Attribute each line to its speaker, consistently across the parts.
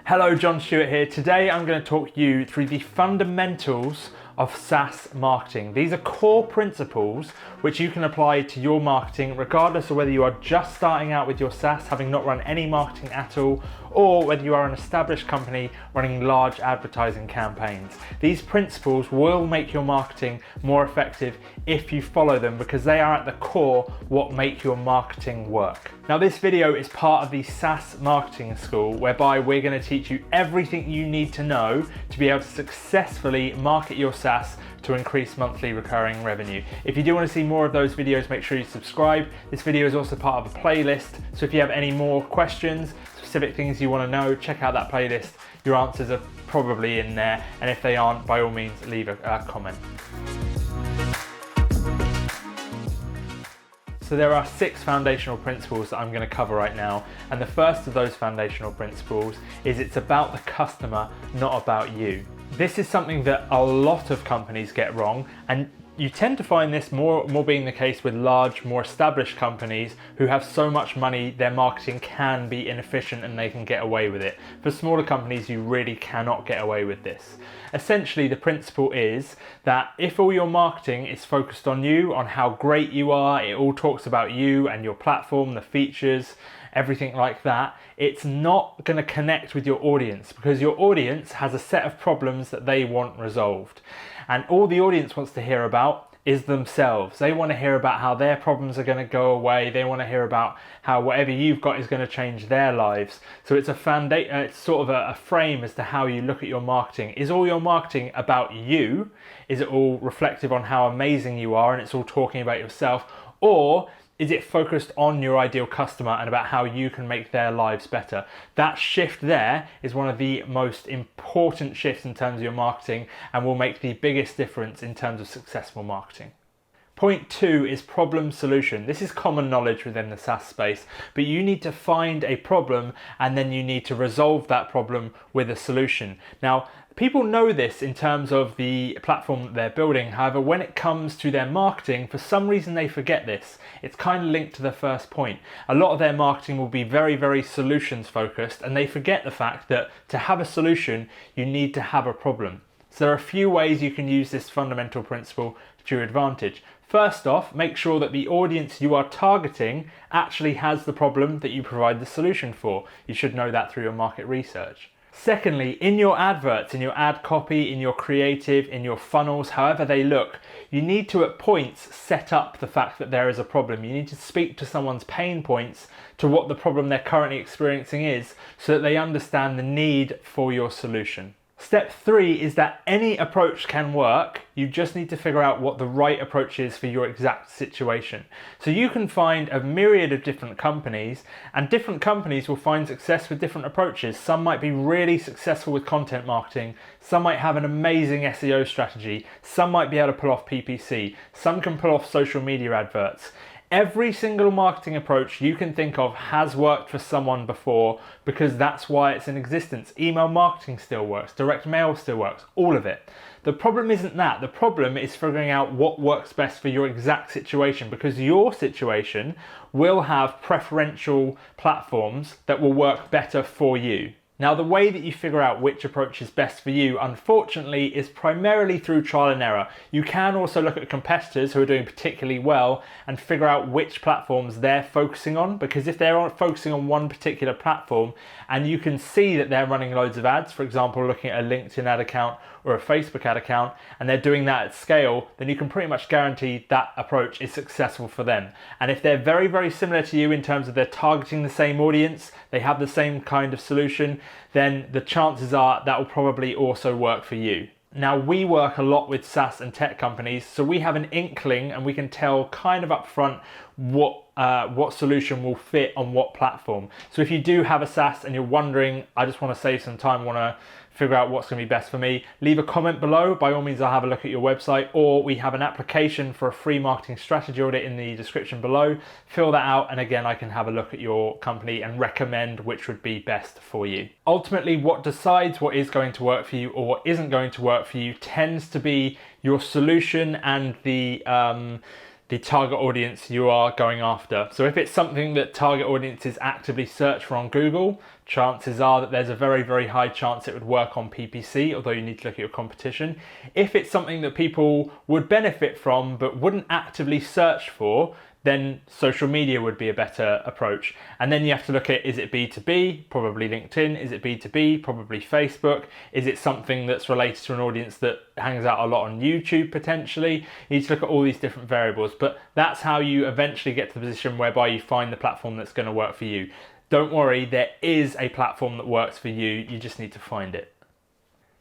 Speaker 1: Hello, John Stewart here. Today I'm going to talk you through the fundamentals of SaaS marketing. These are core principles which you can apply to your marketing regardless of whether you are just starting out with your SaaS, having not run any marketing at all, or whether you are an established company running large advertising campaigns. These principles will make your marketing more effective if you follow them, because they are at the core what make your marketing work. Now, this video is part of the SaaS marketing school, whereby we're going to teach you everything you need to know to be able to successfully market your SaaS to increase monthly recurring revenue. If you do want to see more of those videos, make sure you subscribe. This video is also part of a playlist, so if you have any more questions, specific things you want to know, check out that playlist. Your answers are probably in there, and if they aren't, by all means leave a comment. So there are 6 foundational principles that I'm going to cover right now, and the first of those foundational principles is it's about the customer, not about you. This is something that a lot of companies get wrong, and you tend to find this more being the case with large, more established companies who have so much money, their marketing can be inefficient and they can get away with it. For smaller companies, you really cannot get away with this. Essentially, the principle is that if all your marketing is focused on you, on how great you are, it all talks about you and your platform, the features, everything like that, it's not going to connect with your audience, because your audience has a set of problems that they want resolved. And all the audience wants to hear about is themselves. They want to hear about how their problems are going to go away. They want to hear about how whatever you've got is going to change their lives. So it's it's sort of a frame as to how you look at your marketing. Is all your marketing about you? Is it all reflective on how amazing you are and it's all talking about yourself? Or is it focused on your ideal customer and about how you can make their lives better? That shift there is one of the most important shifts in terms of your marketing and will make the biggest difference in terms of successful marketing. Point 2 is problem solution. This is common knowledge within the SaaS space, but you need to find a problem and then you need to resolve that problem with a solution. Now, people know this in terms of the platform that they're building. However, when it comes to their marketing, for some reason they forget this. It's kind of linked to the first point. A lot of their marketing will be very, very solutions focused, and they forget the fact that to have a solution, you need to have a problem. So there are a few ways you can use this fundamental principle to your advantage. First off, make sure that the audience you are targeting actually has the problem that you provide the solution for. You should know that through your market research. Secondly, in your adverts, in your ad copy, in your creative, in your funnels, however they look, you need to at points set up the fact that there is a problem. You need to speak to someone's pain points, to what the problem they're currently experiencing is, so that they understand the need for your solution. Step 3 is that any approach can work. You just need to figure out what the right approach is for your exact situation. So you can find a myriad of different companies, and different companies will find success with different approaches. Some might be really successful with content marketing. Some might have an amazing SEO strategy. Some might be able to pull off PPC. Some can pull off social media adverts. Every single marketing approach you can think of has worked for someone before, because that's why it's in existence. Email marketing still works, direct mail still works, all of it. The problem isn't that. The problem is figuring out what works best for your exact situation, because your situation will have preferential platforms that will work better for you. Now, the way that you figure out which approach is best for you, unfortunately, is primarily through trial and error. You can also look at competitors who are doing particularly well and figure out which platforms they're focusing on, because if they're focusing on one particular platform and you can see that they're running loads of ads, for example, looking at a LinkedIn ad account or a Facebook ad account, and they're doing that at scale, then you can pretty much guarantee that approach is successful for them. And if they're very, very similar to you in terms of they're targeting the same audience, they have the same kind of solution, then the chances are that will probably also work for you. Now, we work a lot with SaaS and tech companies, so we have an inkling and we can tell kind of upfront what solution will fit on what platform. So if you do have a SaaS and you're wondering, I just want to save some time, want to figure out what's going to be best for me, leave a comment below. By all means, I'll have a look at your website, or we have an application for a free marketing strategy audit in the description below. Fill that out, and again, I can have a look at your company and recommend which would be best for you. Ultimately, what decides what is going to work for you or what isn't going to work for you tends to be your solution and the target audience you are going after. So if it's something that target audiences actively search for on Google, chances are that there's a very, very high chance it would work on PPC, although you need to look at your competition. If it's something that people would benefit from but wouldn't actively search for, then social media would be a better approach. And then you have to look at, is it B2B? Probably LinkedIn. Is it B2B? Probably Facebook. Is it something that's related to an audience that hangs out a lot on YouTube potentially? You need to look at all these different variables, but that's how you eventually get to the position whereby you find the platform that's going to work for you. Don't worry, there is a platform that works for you. You just need to find it.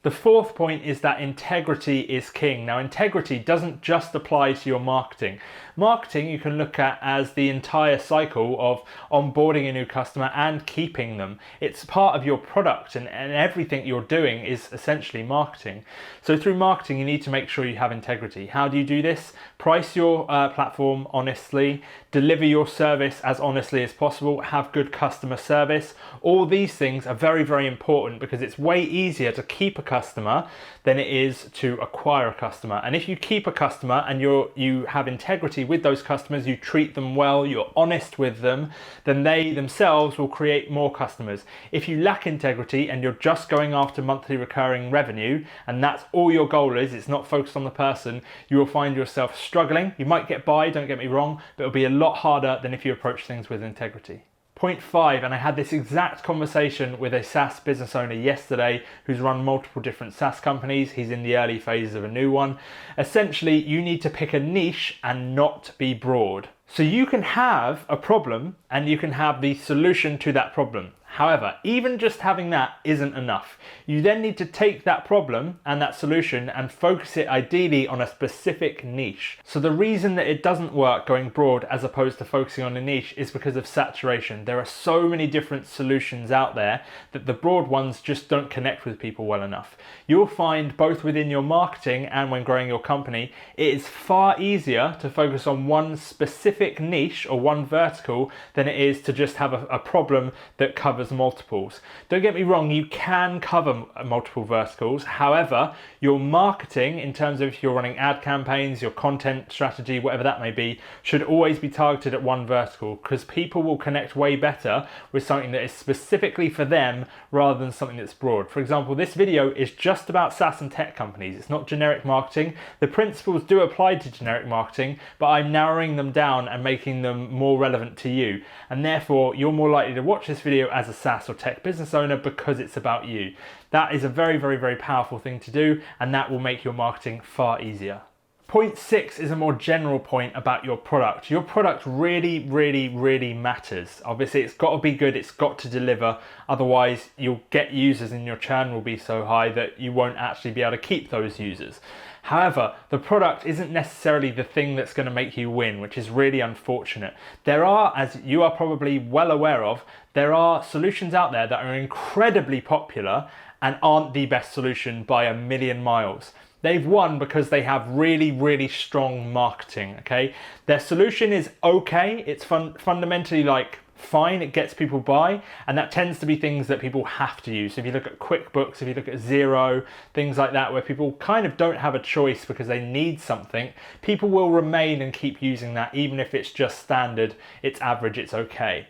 Speaker 1: The fourth point is that integrity is king. Now, integrity doesn't just apply to your marketing. Marketing you can look at as the entire cycle of onboarding a new customer and keeping them. It's part of your product, and everything you're doing is essentially marketing. So through marketing, you need to make sure you have integrity. How do you do this? Price your platform honestly, deliver your service as honestly as possible, have good customer service. All these things are very, very important because it's way easier to keep a customer than it is to acquire a customer. And if you keep a customer and you have integrity with those customers, you treat them well, you're honest with them, then they themselves will create more customers. If you lack integrity and you're just going after monthly recurring revenue and that's all your goal is, it's not focused on the person, you will find yourself struggling. You might get by, don't get me wrong, but it'll be a lot harder than if you approach things with integrity. Point 5, and I had this exact conversation with a SaaS business owner yesterday who's run multiple different SaaS companies. He's in the early phases of a new one. Essentially, you need to pick a niche and not be broad. So you can have a problem and you can have the solution to that problem. However, even just having that isn't enough. You then need to take that problem and that solution and focus it ideally on a specific niche. So the reason that it doesn't work going broad as opposed to focusing on a niche is because of saturation. There are so many different solutions out there that the broad ones just don't connect with people well enough. You'll find both within your marketing and when growing your company, it is far easier to focus on one specific niche or one vertical than it is to just have a problem that covers multiples. Don't get me wrong, you can cover multiple verticals. However, your marketing, in terms of if you're running ad campaigns, your content strategy, whatever that may be, should always be targeted at one vertical because people will connect way better with something that is specifically for them rather than something that's broad. For example, this video is just about SaaS and tech companies. It's not generic marketing. The principles do apply to generic marketing, but I'm narrowing them down and making them more relevant to you. And therefore, you're more likely to watch this video as a SaaS or tech business owner because it's about you. That is a very, very, very powerful thing to do, and that will make your marketing far easier. Point 6 is a more general point about your product. Your product really, really, really matters. Obviously, it's got to be good, it's got to deliver, otherwise you'll get users and your churn will be so high that you won't actually be able to keep those users. However, the product isn't necessarily the thing that's going to make you win, which is really unfortunate. There are, as you are probably well aware of, there are solutions out there that are incredibly popular and aren't the best solution by a million miles. They've won because they have really, really strong marketing, okay? Their solution is okay, it's fundamentally like fine, it gets people by, and that tends to be things that people have to use. So if you look at QuickBooks, if you look at Xero, things like that, where people kind of don't have a choice because they need something, people will remain and keep using that even if it's just standard, it's average, it's okay.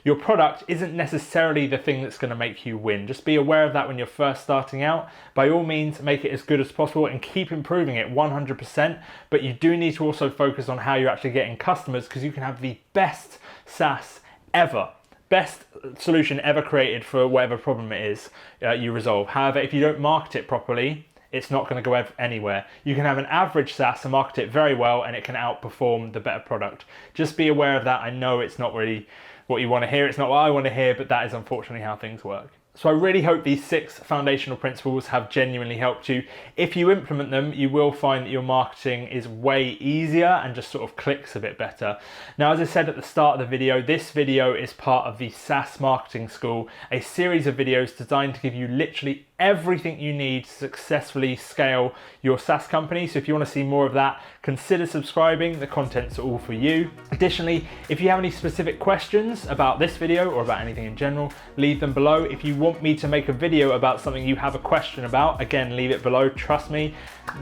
Speaker 1: Your product isn't necessarily the thing that's going to make you win. Just be aware of that when you're first starting out. By all means, make it as good as possible and keep improving it 100%, but you do need to also focus on how you're actually getting customers because you can have the best SaaS ever. Best solution ever created for whatever problem it is you resolve. However, if you don't market it properly, it's not going to go anywhere. You can have an average SaaS and market it very well and it can outperform the better product. Just be aware of that. I know it's not really what you want to hear, it's not what I want to hear, but that is unfortunately how things work. So I really hope these 6 foundational principles have genuinely helped you. If you implement them, you will find that your marketing is way easier and just sort of clicks a bit better. Now, as I said at the start of the video, this video is part of the SaaS Marketing School, a series of videos designed to give you literally everything you need to successfully scale your SaaS company. So if you want to see more of that, consider subscribing. The content's all for you. Additionally, if you have any specific questions about this video or about anything in general, leave them below. If you want me to make a video about something you have a question about, again, leave it below. Trust me,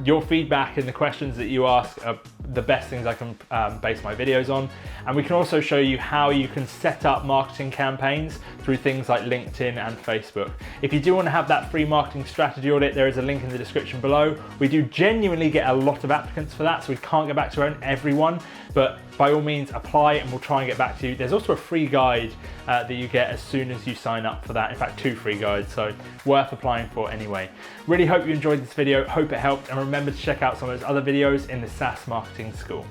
Speaker 1: your feedback and the questions that you ask are the best things I can base my videos on. And we can also show you how you can set up marketing campaigns through things like LinkedIn and Facebook. If you do want to have that free marketing strategy audit, there is a link in the description below. We do genuinely get a lot of applicants for that, so we can't get back to everyone, but by all means apply and we'll try and get back to you. There's also a free guide that you get as soon as you sign up for that. In fact, 2 free guides, so worth applying for anyway. Really hope you enjoyed this video, hope it helped, and remember to check out some of those other videos in the SaaS Marketing School.